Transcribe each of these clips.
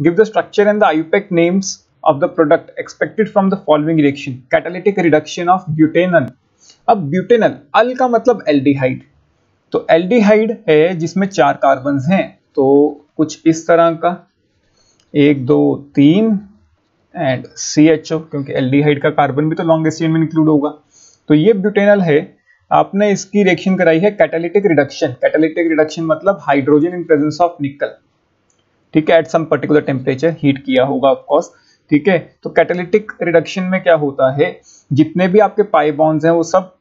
Give the structure and the IUPAC names of the product expected from the following reaction, catalytic reduction of butanal. अब butanal, अल का मतलब aldehyde, तो aldehyde है जिसमें 4 carbons हैं, तो कुछ इस तरह का 1 2 3 एंड CHO, क्योंकि एल्डिहाइड का कार्बन भी तो लॉन्गेस्ट चेन में इंक्लूड होगा, तो ये ब्यूटेनल है। आपने इसकी रिएक्शन कराई है कैटालिटिक रिडक्शन। कैटालिटिक रिडक्शन मतलब hydrogen in presence of nickel, ठीक है, at some particular temperature, heat किया होगा ऑफ कोर्स, ठीक है। तो कैटालिटिक रिडक्शन में क्या होता है, जितने भी आपके पाई बॉन्ड्स हैं वो सब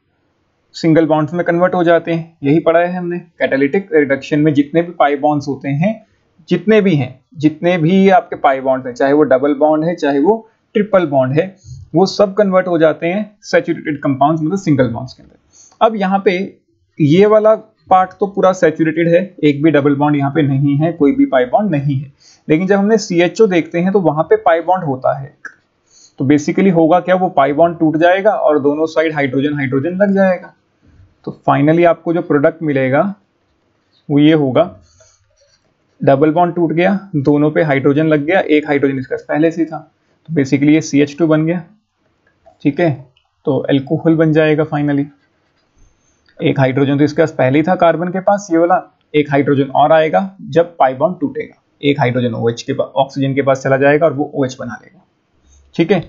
सिंगल बॉन्ड्स में कन्वर्ट हो जाते हैं, यही पढ़ा है हमने। कैटालिटिक रिडक्शन में जितने भी पाई बॉन्ड्स होते हैं, जितने भी आपके पाई बॉन्ड हैं, चाहे वो डबल बॉन्ड है चाहे वो ट्रिपल बॉन्ड है, वो सब कन्वर्ट हो जाते हैं सैचुरेटेड कंपाउंड्स मतलब सिंगल बॉन्ड्स के अंदर। अब यहाँ पे ये वाला पार्ट तो पूरा सैचुरेटेड है, एक भी डबल बॉन्ड यहाँ पे नहीं है, कोई भी पाई बॉन्ड नहीं है, लेकिन जब हमने CHO देखते हैं तो वहां पे पाई बॉन्ड होता है। तो बेसिकली होगा क्या, वो पाई बॉन्ड टूट जाएगा और दोनों साइड हाइड्रोजन हाइड्रोजन लग जाएगा। तो फाइनली आपको जो प्रोडक्ट मिलेगा वो ये होगा, डबल बॉन्ड टूट गया, दोनों पे हाइड्रोजन लग गया, एक हाइड्रोजन इसका पहले से था, तो बेसिकली ये CH2 बन गया, ठीक है। तो अल्कोहल बन जाएगा फाइनली। एक हाइड्रोजन तो इसके पास पहले ही था कार्बन के पास, ये वाला, एक हाइड्रोजन और आएगा जब पाई बॉन्ड टूटेगा, एक हाइड्रोजन OH के पास, ऑक्सीजन के पास चला जाएगा और वो OH बना लेगा, ठीक है।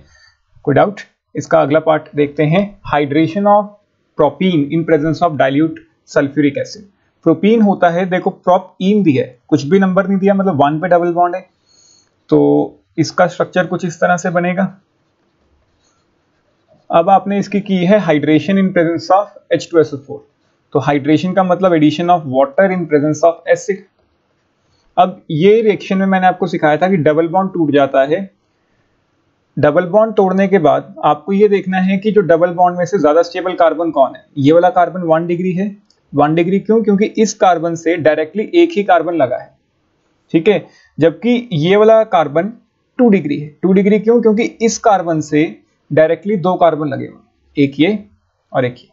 कोई डाउट? इसका अगला पार्ट देखते हैं, hydration of propene in presence of dilute sulphuric acid. Propene होता है, देखो प्रोप इन दिया है, कुछ भी नंबर नहीं दिया, मतलब 1 पे डबल बॉन्ड है, तो इसका स्ट्रक्चर कुछ इस तरह से बनेगा। अब आपने इसकी की है hydration in presence of H2SO4, तो हाइड्रेशन का मतलब addition of water in presence of acid. अब ये रिएक्शन में मैंने आपको सिखाया था कि डबल बॉन्ड टूट जाता है, डबल बॉन्ड तोड़ने के बाद आपको ये देखना है कि जो डबल बॉन्ड में से ज्यादा स्टेबल कार्बन कौन है। ये वाला कार्बन 1 डिग्री है, 1 डिग्री क्यों, क्योंकि इस कार्बन से डायरेक्टली एक ही कार्बन लगा है, ठीक है। जबकि ये वाला कार्बन 2 डिग्री है, 2 डिग्री क्यों, क्योंकि इस कार्बन से डायरेक्टली 2 कार्बन लगे हुए, एक ये और एक ये,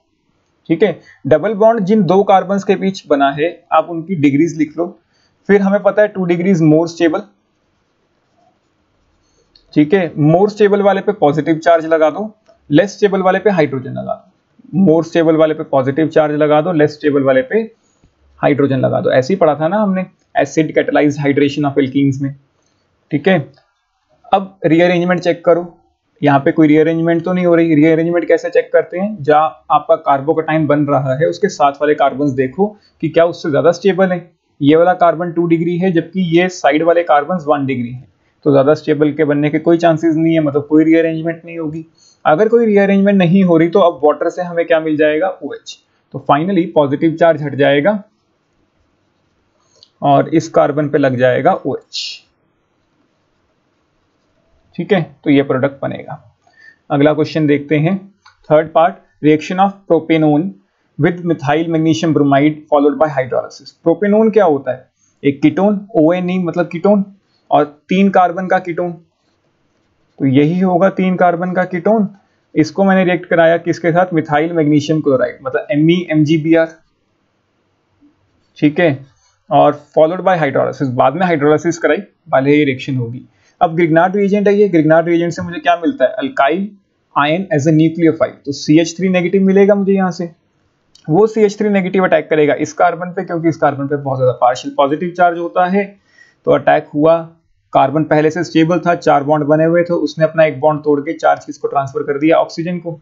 ठीक है। डबल बॉन्ड जिन 2 कार्बन के बीच बना है, आप उनकी डिग्रीज लिख लो, फिर हमें पता है 2 डिग्रीज मोर स्टेबल, ठीक है। मोर स्टेबल वाले पे पॉजिटिव चार्ज लगा दो, लेस स्टेबल वाले पे हाइड्रोजन लगा दो। मोर स्टेबल वाले पे पॉजिटिव चार्ज लगा दो, लेस स्टेबल वाले पे हाइड्रोजन लगा दो। ऐसे ही पढ़ा था ना हमने acid catalysed hydration of alkenes में, ठीक है। अब रीअरेंजमेंट चेक करो, यहाँ पे कोई रीअरेंजमेंट तो नहीं हो रही। रीअरेंजमेंट कैसे चेक करते हैं, जहां आपका कार्बोकटाइन बन रहा है उसके साथ वाले कार्बन देखो कि क्या उससे ज्यादा स्टेबल है। ये वाला कार्बन 2 डिग्री है, जबकि ये साइड वाले कार्बन 1 डिग्री है, तो ज्यादा स्टेबल के बनने के कोई चांसेस नहीं है, मतलब कोई रीअरेंजमेंट नहीं होगी। अगर कोई रीअरेंजमेंट नहीं हो रही तो अब वाटर से हमें क्या मिल जाएगा, OH। तो फाइनली पॉजिटिव चार्ज हट जाएगा और इस कार्बन पे लग जाएगा OH, ठीक है। तो ये प्रोडक्ट बनेगा। अगला क्वेश्चन देखते हैं, third part, reaction of propanone with methyl magnesium bromide followed by hydrolysis. Propanone क्या होता है, एक कीटोन, ONE मतलब कीटोन, और 3 कार्बन का कीटोन, तो यही होगा 3 कार्बन का कीटोन। इसको मैंने रिएक्ट कराया किसके साथ, मिथाइल मैग्नीशियम क्लोराइड, मतलब MEMgBr, ठीक है। और फॉलोड बाय हाइड्रोलाइसिस, बाद में हाइड्रोलाइसिस कराई, पहले ये रिएक्शन होगी। अब ग्रिग्नार्ड रिएजेंट है ये, ग्रिग्नार्ड रिएजेंट से मुझे क्या मिलता है, alkyl ion as a nucleophile, तो CH3 नेगेटिव मिलेगा मुझे यहाँ से। वो CH3 नेगेटिव अटैक करेगा इस कार्बन पे, क्योंकि इस कार्बन पे बहुत ज्यादा पार्शियल पॉजिटिव चार्ज होता है, तो अटैक हुआ। कार्बन पहले से स्टेबल था, 4 बॉन्ड बने हुए थे, उसने अपना एक बॉन्ड तोड़ के चार्ज किसको ट्रांसफर कर दिया, ऑक्सीजन को,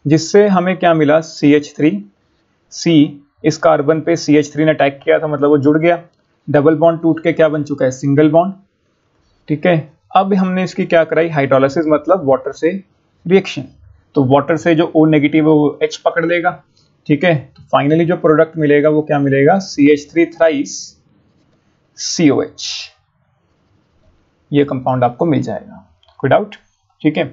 जिससे हमें क्या मिला, CH3C। इस कार्बन पे CH3 ने अटैक किया था, मतलब वो जुड़ गया, डबल बॉन्ड टूट के क्या बन चुका है, सिंगल बॉन्ड, ठीक है। अब हमने इसकी क्या कराई, हाइड्रोलाइसिस, मतलब वाटर से रिएक्शन, तो वाटर से जो O नेगेटिव है वो H पकड़ लेगा, ठीक है। तो फाइनली जो प्रोडक्ट मिलेगा वो क्या मिलेगा, CH3 थ्राइस COH, ये कंपाउंड आपको मिल जाएगा। कोई डाउट? ठीक है।